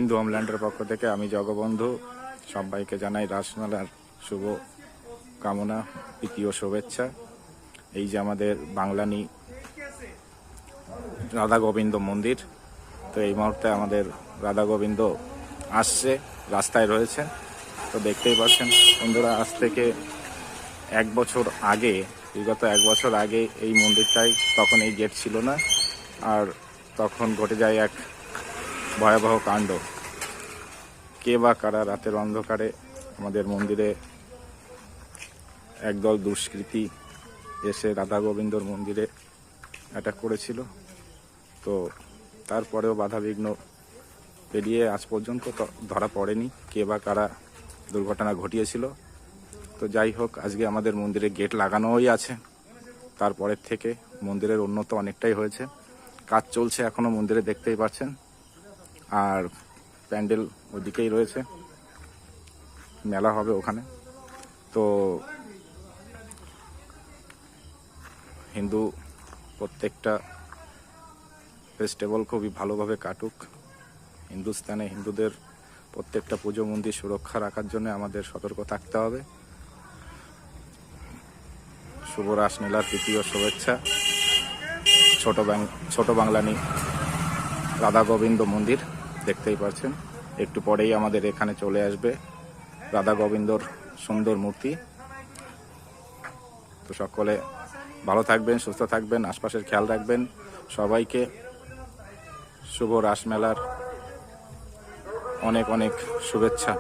হিন্দু হোমল্যান্ডের পক্ষ থেকে আমি জগবন্ধু সবাইকে জানাই রাসমেলার শুভ কামনা, প্রীতি ও শুভেচ্ছা। এই যে আমাদের বাংলানি রাধা গোবিন্দ মন্দির, তো এই মুহূর্তে আমাদের রাধা গোবিন্দ আসছে, রাস্তায় রয়েছে। তো দেখতেই পাচ্ছেন বন্ধুরা, আজ থেকে বিগত এক বছর আগে এই মন্দিরটাই, তখন এই গেট ছিল না, আর তখন ঘটে যায় এক ভয়াবহ কাণ্ড। কে বা কারা রাতের অন্ধকারে আমাদের মন্দিরে একদল দুষ্কৃতী এসে রাধা গোবিন্দর মন্দিরে অ্যাটাক করেছিল। তো তারপরেও বাধাবিঘ্ন পেরিয়ে আজ পর্যন্ত ধরা পড়েনি কে বা কারা দুর্ঘটনা ঘটিয়েছিল। তো যাই হোক, আজকে আমাদের মন্দিরে গেট লাগানোই আছে। তারপরের থেকে মন্দিরের উন্নত অনেকটাই হয়েছে, কাজ চলছে এখনো মন্দিরে, দেখতেই পাচ্ছেন। আর প্যান্ডেল ওদিকেই রয়েছে, মেলা হবে ওখানে। তো হিন্দু প্রত্যেকটা ফেস্টিভ্যাল খুবই ভালোভাবে কাটুক। হিন্দুস্তানে হিন্দুদের প্রত্যেকটা পুজো মন্দির সুরক্ষা রাখার জন্য আমাদের সতর্ক থাকতে হবে। শুভ রাসমেলার প্রীতি ও শুভেচ্ছা। ছোট বাংলানি রাধা গোবিন্দ মন্দির দেখতেই পাচ্ছেন, একটু পরেই আমাদের এখানে চলে আসবে রাধা গোবিন্দর সুন্দর মূর্তি। তো সকলে ভালো থাকবেন, সুস্থ থাকবেন, আশপাশের খেয়াল রাখবেন। সবাইকে শুভ রাসমেলার অনেক অনেক শুভেচ্ছা।